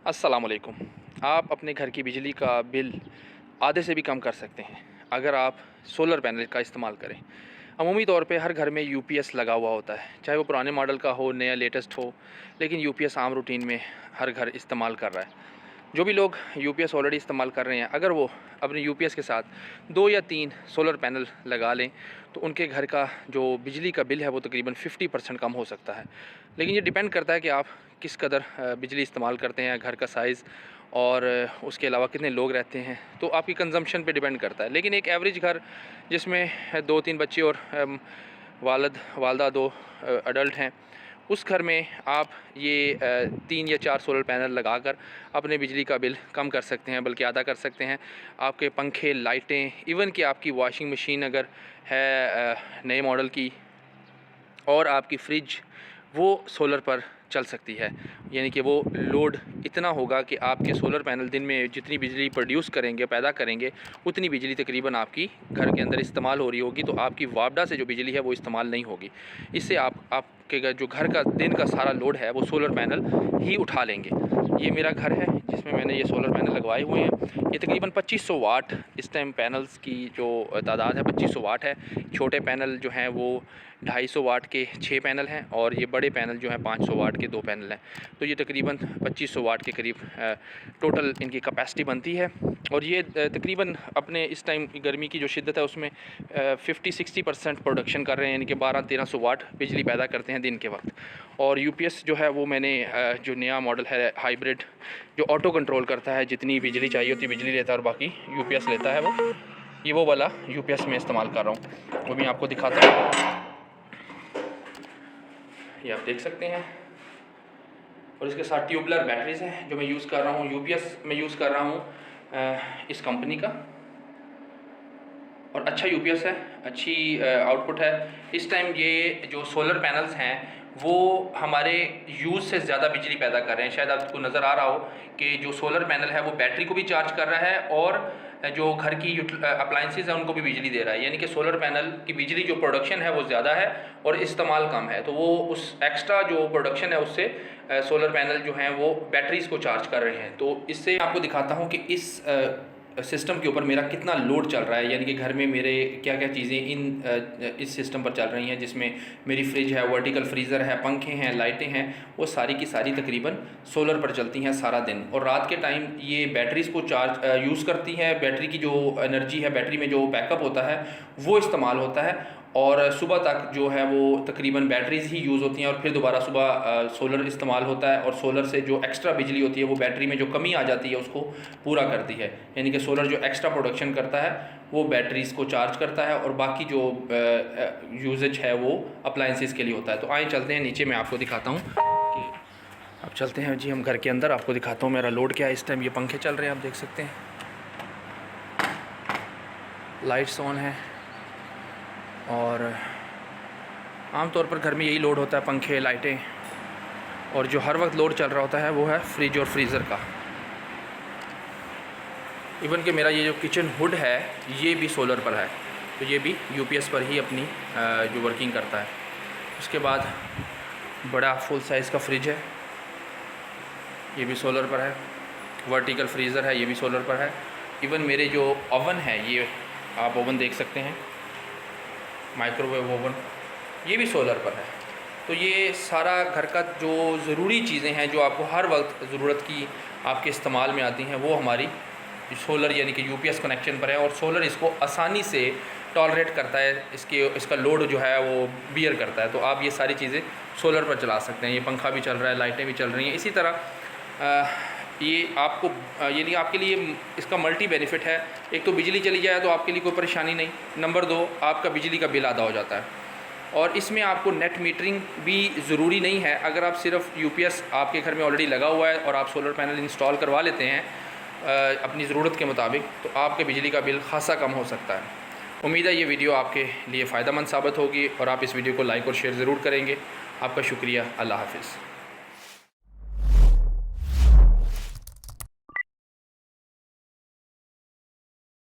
अस्सलामुअलैकुम। आप अपने घर की बिजली का बिल आधे से भी कम कर सकते हैं अगर आप सोलर पैनल का इस्तेमाल करें। अमूमी तौर पे हर घर में यूपीएस लगा हुआ होता है, चाहे वो पुराने मॉडल का हो, नया लेटेस्ट हो, लेकिन यूपीएस आम रूटीन में हर घर इस्तेमाल कर रहा है। जो भी लोग यूपीएस ऑलरेडी इस्तेमाल कर रहे हैं, अगर वो अपने यूपीएस के साथ 2 या 3 सोलर पैनल लगा लें तो उनके घर का जो बिजली का बिल है वो तकरीबन 50% कम हो सकता है। लेकिन ये डिपेंड करता है कि आप किस कदर बिजली इस्तेमाल करते हैं, घर का साइज़ और उसके अलावा कितने लोग रहते हैं, तो आपकी कंजम्पशन पे डिपेंड करता है। लेकिन एक एवरेज घर जिसमें 2-3 बच्चे और वालिद वालदा 2 अडल्ट हैं, उस घर में आप ये 3 या 4 सोलर पैनल लगाकर अपने बिजली का बिल कम कर सकते हैं, बल्कि आधा कर सकते हैं। आपके पंखे, लाइटें, इवन कि आपकी वॉशिंग मशीन अगर है नए मॉडल की, और आपकी फ्रिज वो सोलर पर चल सकती है। यानी कि वो लोड इतना होगा कि आपके सोलर पैनल दिन में जितनी बिजली प्रोड्यूस करेंगे, पैदा करेंगे, उतनी बिजली तकरीबन आपकी घर के अंदर इस्तेमाल हो रही होगी, तो आपकी वापडा से जो बिजली है वो इस्तेमाल नहीं होगी। इससे आपके जो घर का दिन का सारा लोड है वो सोलर पैनल ही उठा लेंगे। ये मेरा घर है जिसमें मैंने ये सोलर पैनल लगवाए हुए हैं। ये तकरीबन 2500 वाट इस टाइम पैनल्स की जो तादाद है 2500 वाट है। छोटे पैनल जो हैं वो 250 वाट के 6 पैनल हैं, और ये बड़े पैनल जो हैं 500 वाट के 2 पैनल हैं। तो ये तकरीबन 2500 वाट के करीब टोटल इनकी कैपेसिटी बनती है। और ये तकरीबन अपने इस टाइम गर्मी की जो शिद्दत है उसमें 50-60% प्रोडक्शन कर रहे हैं, यानी कि 1200-1300 वाट बिजली पैदा करते हैं दिन के वक्त। और यूपीएस जो है वो मैंने जो नया मॉडल है हाइब्रिड, जो ऑटो कंट्रोल करता है, जितनी बिजली चाहिए उतनी बिजली लेता है और बाकी यूपीएस लेता है, वो वाला यूपीएस में इस्तेमाल कर रहा हूँ। वो भी आपको दिखाता हूँ, ये आप देख सकते हैं। और इसके साथ ट्यूबलर बैटरीज हैं जो मैं यूज़ कर रहा हूँ। यूपीएस में यूज़ कर रहा हूँ इस कंपनी का, और अच्छा यूपीएस है, अच्छी आउटपुट है। इस टाइम ये जो सोलर पैनल्स हैं वो हमारे यूज़ से ज़्यादा बिजली पैदा कर रहे हैं। शायद आपको नज़र आ रहा हो कि जो सोलर पैनल है वो बैटरी को भी चार्ज कर रहा है और जो घर की अप्लाइंसेस हैं उनको भी बिजली दे रहा है। यानी कि सोलर पैनल की बिजली जो प्रोडक्शन है वो ज़्यादा है और इस्तेमाल कम है, तो वो उस एक्स्ट्रा जो प्रोडक्शन है उससे सोलर पैनल जो हैं वो बैटरीज़ को चार्ज कर रहे हैं। तो इससे आपको दिखाता हूँ कि इस सिस्टम के ऊपर मेरा कितना लोड चल रहा है, यानी कि घर में मेरे क्या क्या चीज़ें इस सिस्टम पर चल रही हैं, जिसमें मेरी फ्रिज है, वर्टिकल फ्रीज़र है, पंखे हैं, लाइटें हैं, वो सारी की सारी तकरीबन सोलर पर चलती हैं सारा दिन। और रात के टाइम ये बैटरीज़ को चार्ज यूज़ करती हैं। बैटरी की जो एनर्जी है, बैटरी में जो बैकअप होता है वो इस्तेमाल होता है, और सुबह तक जो है वो तकरीबन बैटरीज़ ही यूज़ होती हैं, और फिर दोबारा सुबह सोलर इस्तेमाल होता है, और सोलर से जो एक्स्ट्रा बिजली होती है वो बैटरी में जो कमी आ जाती है उसको पूरा करती है। यानी कि सोलर जो एक्स्ट्रा प्रोडक्शन करता है वो बैटरीज़ को चार्ज करता है, और बाकी जो यूजेज है वो अप्लाइंसेस के लिए होता है। तो आए चलते हैं नीचे, मैं आपको दिखाता हूँ कि अब चलते हैं जी हम घर के अंदर, आपको दिखाता हूँ मेरा लोड क्या है। इस टाइम ये पंखे चल रहे हैं, आप देख सकते हैं, लाइट्स ऑन है, और आम तौर पर घर में यही लोड होता है, पंखे, लाइटें, और जो हर वक्त लोड चल रहा होता है वो है फ्रिज और फ्रीज़र का। इवन कि मेरा ये जो किचन हुड है ये भी सोलर पर है, तो ये भी यूपीएस पर ही अपनी जो वर्किंग करता है। उसके बाद बड़ा फुल साइज़ का फ्रिज है, ये भी सोलर पर है। वर्टिकल फ्रीज़र है, ये भी सोलर पर है। इवन मेरे जो ओवन है, ये आप ओवन देख सकते हैं, माइक्रोवेव ओवन, ये भी सोलर पर है। तो ये सारा घर का जो ज़रूरी चीज़ें हैं जो आपको हर वक्त ज़रूरत की आपके इस्तेमाल में आती हैं वो हमारी सोलर यानी कि यूपीएस कनेक्शन पर है, और सोलर इसको आसानी से टॉलरेट करता है, इसका लोड जो है वो बियर करता है। तो आप ये सारी चीज़ें सोलर पर चला सकते हैं। ये पंखा भी चल रहा है, लाइटें भी चल रही हैं। इसी तरह ये आपको यानी आपके लिए इसका मल्टी बेनिफिट है। एक तो बिजली चली जाए तो आपके लिए कोई परेशानी नहीं, नंबर 2 आपका बिजली का बिल आधा हो जाता है, और इसमें आपको नेट मीटरिंग भी ज़रूरी नहीं है। अगर आप सिर्फ यूपीएस आपके घर में ऑलरेडी लगा हुआ है और आप सोलर पैनल इंस्टॉल करवा लेते हैं अपनी ज़रूरत के मुताबिक, तो आपके बिजली का बिल खासा कम हो सकता है। उम्मीद है ये वीडियो आपके लिए फ़ायदेमंद साबित होगी, और आप इस वीडियो को लाइक और शेयर ज़रूर करेंगे। आपका शुक्रिया। अल्लाह हाफ़िज़।